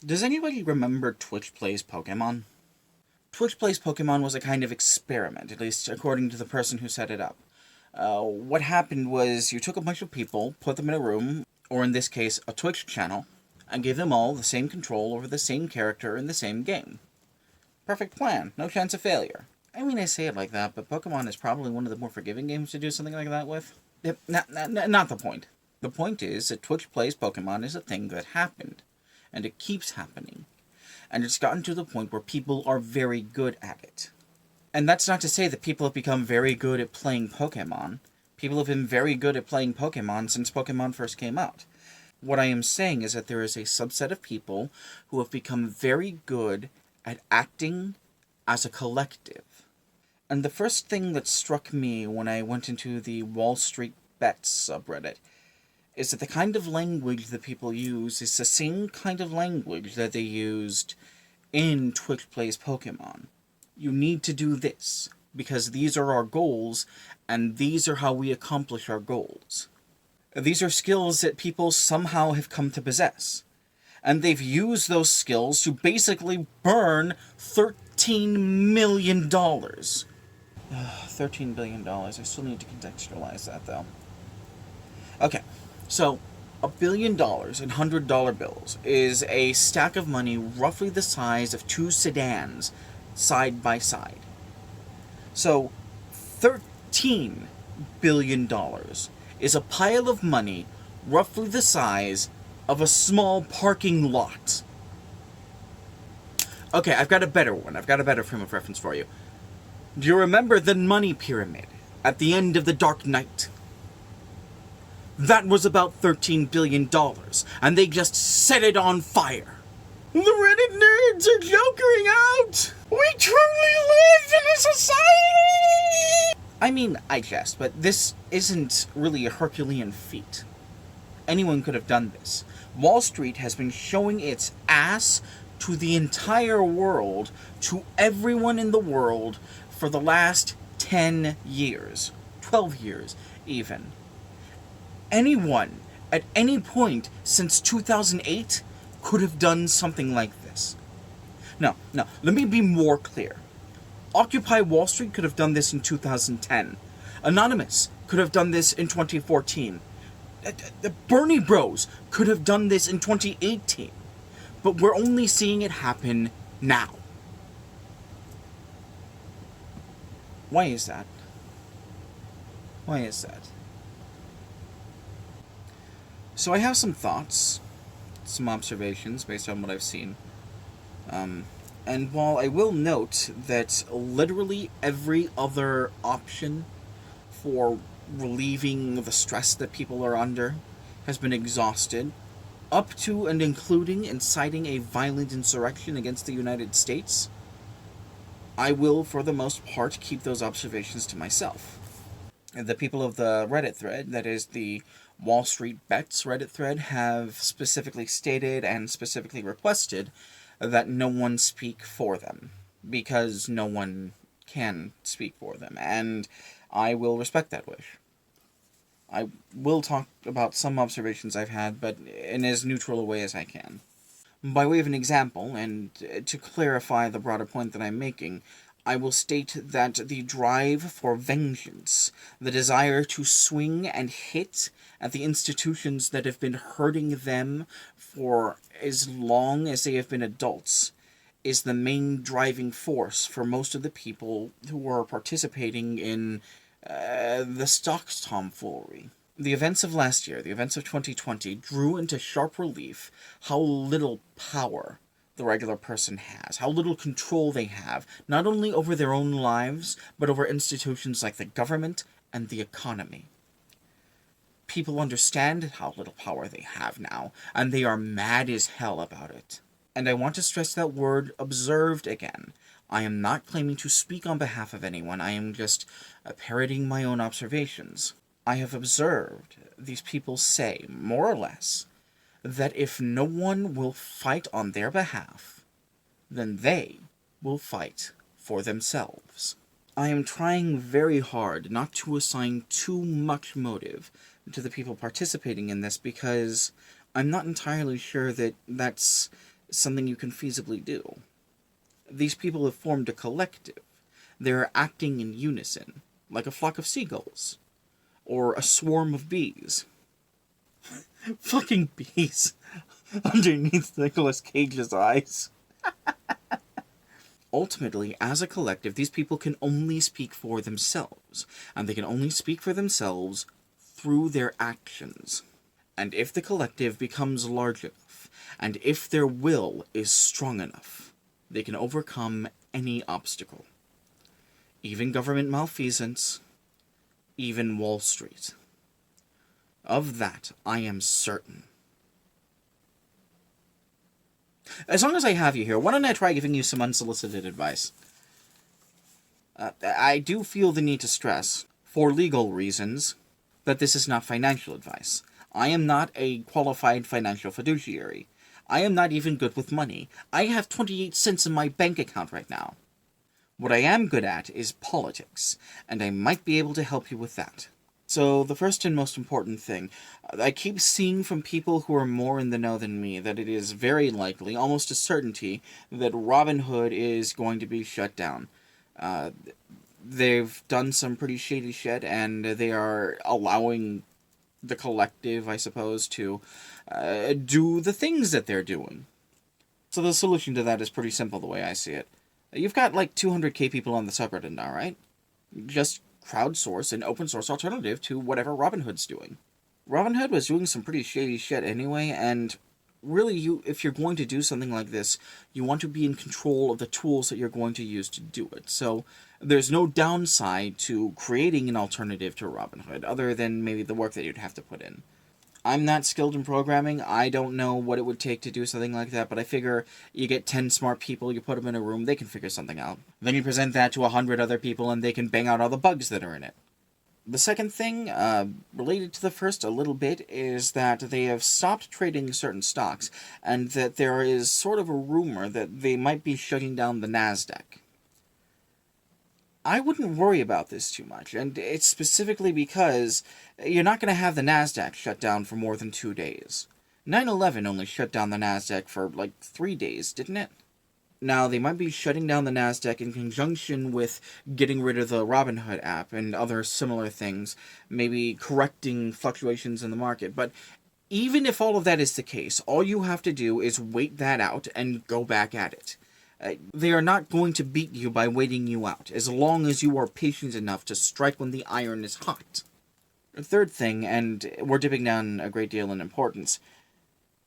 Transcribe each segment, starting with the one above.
Does anybody remember Twitch Plays Pokemon? Twitch Plays Pokemon was a kind of experiment, at least according to the person who set it up. What happened was you took a bunch of people, put them in a room, or in this case, a Twitch channel, and gave them all the same control over the same character in the same game. Perfect plan. No chance of failure. I mean, I say it like that, but Pokemon is probably one of the more forgiving games to do something like that with. Yep, not the point. The point is that Twitch Plays Pokemon is a thing that happened, and it keeps happening. And it's gotten to the point where people are very good at it. And that's not to say that people have become very good at playing Pokemon. People have been very good at playing Pokemon since Pokemon first came out. What I am saying is that there is a subset of people who have become very good at acting as a collective. And the first thing that struck me when I went into the Wall Street Bets subreddit is that the kind of language that people use is the same kind of language that they used in Twitch Plays Pokemon. You need to do this, because these are our goals, and these are how we accomplish our goals. These are skills that people somehow have come to possess. And they've used those skills to basically burn $13 million. $13 billion. I still need to contextualize that, though. Okay, so $1 billion in $100 bills is a stack of money roughly the size of 2 sedans side by side. So $13 billion is a pile of money roughly the size of a small parking lot. Okay, I've got a better one. I've got a better frame of reference for you. Do you remember the money pyramid at the end of The Dark Knight? That was about $13 billion, and they just set it on fire. The Reddit nerds are jokering out! We truly live in a society! I mean, I jest, but this isn't really a Herculean feat. Anyone could have done this. Wall Street has been showing its ass to the entire world, to everyone in the world, for the last 10 years. 12 years, even. Anyone, at any point since 2008, could have done something like this. No, let me be more clear. Occupy Wall Street could have done this in 2010. Anonymous could have done this in 2014. The Bernie Bros could have done this in 2018. But we're only seeing it happen now. Why is that? Why is that? So I have some thoughts, some observations based on what I've seen. And while I will note that literally every other option for relieving the stress that people are under has been exhausted, up to and including inciting a violent insurrection against the United States, I will, for the most part, keep those observations to myself. The people of the Reddit thread, that is the Wall Street Bets Reddit thread, have specifically stated and specifically requested that no one speak for them, because no one can speak for them, and I will respect that wish. I will talk about some observations I've had, but in as neutral a way as I can. By way of an example, and to clarify the broader point that I'm making, I will state that the drive for vengeance, the desire to swing and hit at the institutions that have been hurting them for as long as they have been adults, is the main driving force for most of the people who are participating in the Stonks tomfoolery. The events of last year, the events of 2020, drew into sharp relief how little power the regular person has, how little control they have, not only over their own lives, but over institutions like the government and the economy. People understand how little power they have now, and they are mad as hell about it. And I want to stress that word observed again. I am not claiming to speak on behalf of anyone, I am just parroting my own observations. I have observed these people say, more or less, that if no one will fight on their behalf, then they will fight for themselves. I am trying very hard not to assign too much motive to the people participating in this, because I'm not entirely sure that that's something you can feasibly do. These people have formed a collective. They're acting in unison, like a flock of seagulls, or a swarm of bees. Fucking bees underneath Nicolas Cage's eyes. Ultimately, as a collective, these people can only speak for themselves, and they can only speak for themselves through their actions. And if the collective becomes large enough, and if their will is strong enough, they can overcome any obstacle. Even government malfeasance, even Wall Street. Of that, I am certain. As long as I have you here, why don't I try giving you some unsolicited advice? I do feel the need to stress, for legal reasons, that this is not financial advice. I am not a qualified financial fiduciary. I am not even good with money. I have 28 cents in my bank account right now. What I am good at is politics, and I might be able to help you with that. So, the first and most important thing, I keep seeing from people who are more in the know than me that it is very likely, almost a certainty, that Robinhood is going to be shut down. They've done some pretty shady shit, and they are allowing the collective, I suppose, to do the things that they're doing. So the solution to that is pretty simple the way I see it. You've got like 200k people on the subreddit now, right? Just crowdsource an open source alternative to whatever Robinhood's doing. Robinhood was doing some pretty shady shit anyway, and really, if you're going to do something like this, you want to be in control of the tools that you're going to use to do it. So there's no downside to creating an alternative to Robinhood, other than maybe the work that you'd have to put in. I'm not skilled in programming. I don't know what it would take to do something like that, but I figure you get 10 smart people, you put them in a room, they can figure something out. Then you present that to 100 other people, and they can bang out all the bugs that are in it. The second thing, related to the first a little bit, is that they have stopped trading certain stocks, and that there is sort of a rumor that they might be shutting down the NASDAQ. I wouldn't worry about this too much, and it's specifically because you're not going to have the NASDAQ shut down for more than 2 days. 9/11 only shut down the NASDAQ for, 3 days, didn't it? Now, they might be shutting down the NASDAQ in conjunction with getting rid of the Robinhood app and other similar things, maybe correcting fluctuations in the market, but even if all of that is the case, all you have to do is wait that out and go back at it. They are not going to beat you by waiting you out, as long as you are patient enough to strike when the iron is hot. The third thing, and we're dipping down a great deal in importance,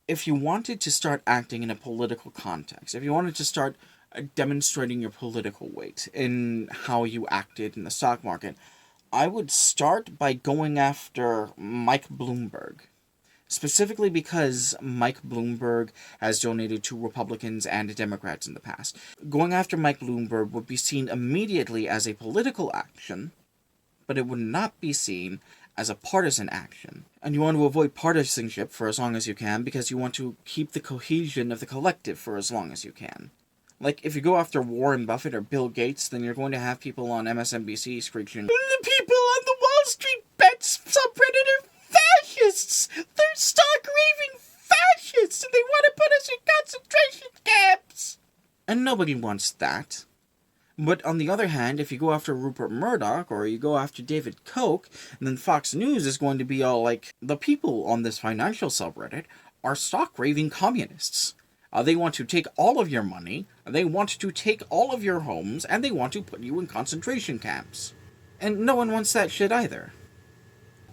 if you wanted to start acting in a political context, if you wanted to start demonstrating your political weight in how you acted in the stock market, I would start by going after Mike Bloomberg. Specifically because Mike Bloomberg has donated to Republicans and Democrats in the past. Going after Mike Bloomberg would be seen immediately as a political action, but it would not be seen as a partisan action. And you want to avoid partisanship for as long as you can, because you want to keep the cohesion of the collective for as long as you can. Like, if you go after Warren Buffett or Bill Gates, then you're going to have people on MSNBC screeching, "The people on the Wall Street Bets subreddit are fascists! They're stock-raving fascists, and they want to put us in concentration camps!" And nobody wants that. But on the other hand, if you go after Rupert Murdoch, or you go after David Koch, then Fox News is going to be all like, the people on this financial subreddit are stock-raving communists. They want to take all of your money, they want to take all of your homes, and they want to put you in concentration camps. And no one wants that shit either.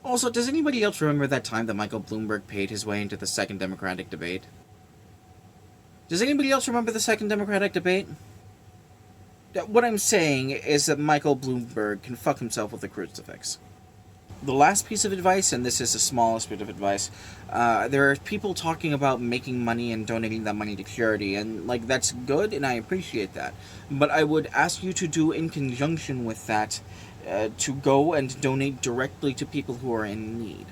Also, does anybody else remember that time that Michael Bloomberg paid his way into the second Democratic debate? Does anybody else remember the second Democratic debate? What I'm saying is that Michael Bloomberg can fuck himself with a crucifix. The last piece of advice, and this is the smallest bit of advice, there are people talking about making money and donating that money to charity, and, that's good, and I appreciate that. But I would ask you to do in conjunction with that, to go and donate directly to people who are in need.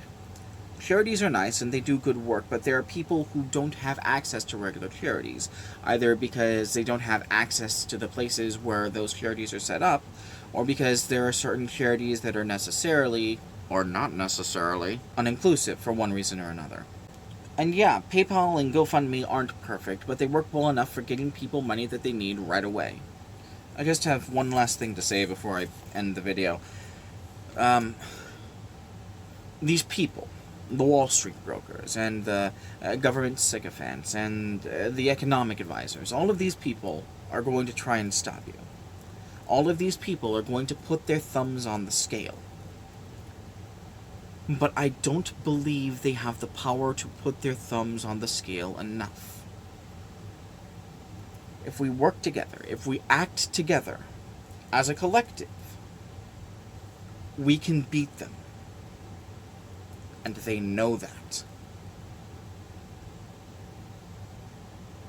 Charities are nice and they do good work, but there are people who don't have access to regular charities, either because they don't have access to the places where those charities are set up, or because there are certain charities that are necessarily, or not necessarily, uninclusive for one reason or another. And yeah, PayPal and GoFundMe aren't perfect, but they work well enough for getting people money that they need right away. I just have one last thing to say before I end the video. These people, the Wall Street brokers, and the government sycophants, and the economic advisors, all of these people are going to try and stop you. All of these people are going to put their thumbs on the scale. But I don't believe they have the power to put their thumbs on the scale enough. If we work together, if we act together, as a collective, we can beat them. And they know that.